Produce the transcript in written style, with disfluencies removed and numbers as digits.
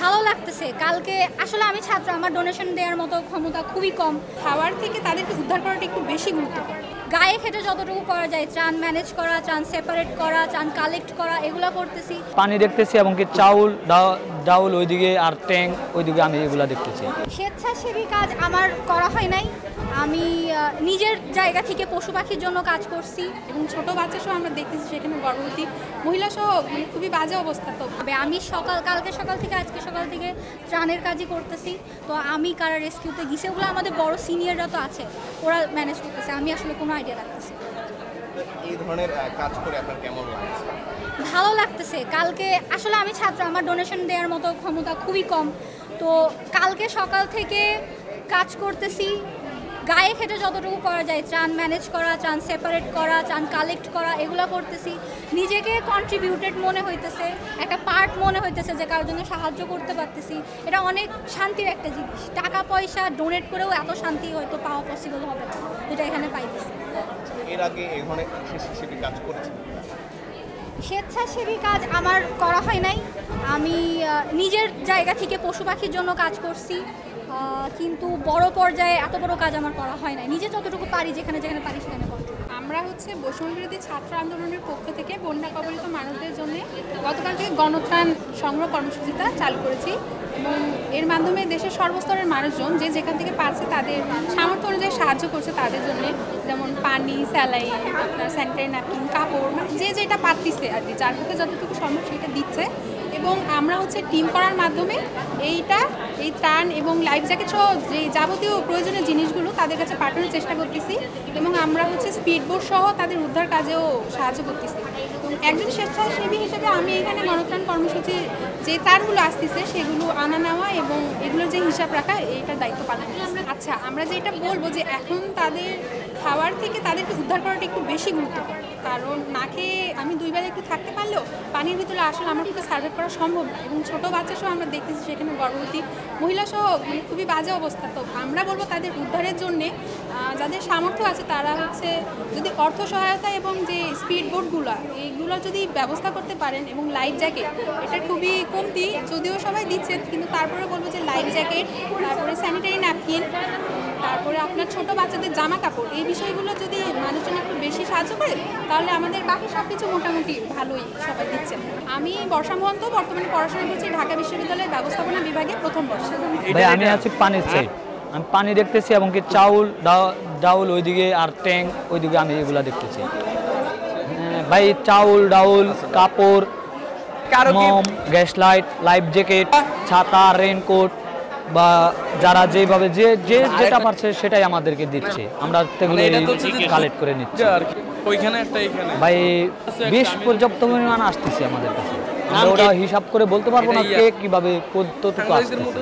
ভালো লাগতেছে। কালকে আসলে আমি ছাত্র, আমার ডোনেশন দেওয়ার মতো ক্ষমতা খুবই কম। খাওয়ার থেকে তাদেরকে উদ্ধার করাটা একটু বেশি গুরুত্বপূর্ণ। গায়ে খেটে যতটুকু করা যায়, ত্রাণ ম্যানেজ করা, ত্রাণ সেপারেট করা, ত্রাণ কালেক্ট করা, এগুলো করতেছি। পানি দেখতেছি এবং কি চাউল ডাউল ওইদিকে আর ট্যাঙ্ক ওইদিকে আমি এগুলা দেখতেছি। স্বেচ্ছাসেবী কাজ আমার করা হয় নাই। আমি নিজের জায়গা থেকে পশু পাখির জন্য কাজ করছি। এবং ছোট বাচ্চা সহ আমরা দেখতেছি সেখানে গর্ভবতী মহিলা সহ খুবই বাজে অবস্থা। তো আমি কালকে সকাল থেকে আজকে সকাল থেকে ত্রাণের কাজই করতেছি। তো আমি কারা রেস্কিউতে গেছি, ওগুলো আমাদের বড় সিনিয়ররা তো আছে, ওরা ম্যানেজ করতেছে। আমি আসলে কোনো আইডিয়া রাখতেছি। এই ধরনের কাজ করে আপনার কেমন লাগছে? ভালো লাগতেছে। কালকে আসলে আমি ছাত্র, আমার ডোনেশন দেওয়ার মতো ক্ষমতা খুবই কম। তো কালকে সকাল থেকে কাজ করতেছি, গায়ে খেটে যতটুকু করা যায়, ত্রাণ ম্যানেজ করা, ত্রাণ সেপারেট করা, ত্রাণ কালেক্ট করা, এগুলো করতেছি। নিজেকে কন্ট্রিবিউটেড মনে হইতেছে, একটা পার্ট মনে হইতেছে যে কারোর জন্য সাহায্য করতে পারতেছি। এটা অনেক শান্তির একটা জিনিস। টাকা পয়সা ডোনেট করেও এত শান্তি হয়তো পাওয়া পসিবল হবে না, যেটা এখানে পাইতেছি। এর আগে এই ধরনের স্বেচ্ছাসেবী কাজ করেছেন? স্বেচ্ছাসেবী কাজ আমার করা হয় নাই। আমি নিজের জায়গা থেকে পশু পাখির জন্য কাজ করছি, কিন্তু বড় পর্যায়ে এত বড় কাজ আমার করা হয় নাই। নিজে যতটুকু পারি, যেখানে যেখানে পারি সেখানে করি। আমরা বৈষম্য বিরোধী ছাত্র আন্দোলনের পক্ষ থেকে বন্যা কবলিত মানুষদের জন্য গতকাল থেকে গণত্রাণ সংগ্রহ কর্মসূচিটা চালু করেছি। এবং এর মাধ্যমে দেশের সর্বস্তরের মানুষজন যে যেখান থেকে পারছে তাদের সামর্থ্য অনুযায়ী সাহায্য করছে তাদের জন্য। যেমন পানি, স্যালাইন, আপনার স্যানিটারি ন্যাপকিন, কাপড়, যে যেটা পারতিছে আর কি, যার পক্ষে যতটুকু সম্ভব সেটা দিচ্ছে। এবং আমরা টিম করার মাধ্যমে এই ত্রাণ এবং লাইফ জ্যাকেট সহ যে যাবতীয় প্রয়োজনীয় জিনিসগুলো তাদের কাছে পাঠানোর চেষ্টা করতেছি। এবং আমরা স্পিড বোট সহ তাদের উদ্ধার কাজেও সাহায্য করতেছি। এবং একজন স্বেচ্ছাসেবী হিসেবে আমি এখানে গণত্রাণ কর্মসূচির যে ত্রাণগুলো আসতেছে সেগুলো আনা নেওয়া এবং এগুলোর যে হিসাব রাখা, এইটার দায়িত্ব পালন করছি। আচ্ছা, আমরা যেটা বলবো যে এখন তাদের খাওয়ার থেকে তাদেরকে উদ্ধার করাটা একটু বেশি গুরুত্বপূর্ণ। কারণ না খেয়ে আমি 2 বেলা একটু থাকতে পারলেও পানির ভিতরে আসলে আমার কিন্তু সার্ভাইভ করা সম্ভব না। এবং ছোট বাচ্চা সহ আমরা দেখতেছি সেখানে গর্ভবতী মহিলা সহ খুবই বাজে অবস্থা। তো আমরা বলবো তাদের উদ্ধারের জন্যে যাদের সামর্থ্য আছে তারা যদি অর্থ সহায়তা এবং যে স্পিড বোটগুলো এইগুলো যদি ব্যবস্থা করতে পারেন, এবং লাইফ জ্যাকেট এটা খুবই কমতি, যদিও সবাই দিচ্ছেন, কিন্তু তারপরে বলবো যে লাইফ জ্যাকেট, তারপরে স্যানিটারি ন্যাপকিন, তারপরে আপনার ছোট বাচ্চাদের জামা কাপড়, এই বিষয়গুলো যদি মানুষজন একটু বেশি সাহায্য করে তাহলে আমাদের বাকি সব কিছু মোটামুটি ভালোই সবাই দিচ্ছেন। আমি বর্ষা মহন্ত, বর্তমানে পড়াশোনা করছি ঢাকা বিশ্ববিদ্যালয়ের ব্যবস্থাপনা বিভাগে প্রথম বর্ষে। ভাই আমি আছি পানির সাইড, আমি পানি দেখতেছি এবং কি চাউল ডাউল ওইদিকে আর ট্যাঙ্ক ওইদিকে আমি এগুলা দেখতেছি। ভাই চাউল ডাউল, কাপড়, মোম, গ্যাস লাইট, লাইফ জ্যাকেট, ছাতা, রেনকোট বা যারা যেভাবে যেটা পারছে সেটাই আমাদেরকে দিচ্ছে। আমরা কালেক্ট করে নিচ্ছি। ভাই 20 পর্যাপ্ত পরিমাণ আসতেছে আমাদের কাছে। আমরা ওটা হিসাব করে বলতে পারবো না কে কিভাবে কতটুকু আসতেছে।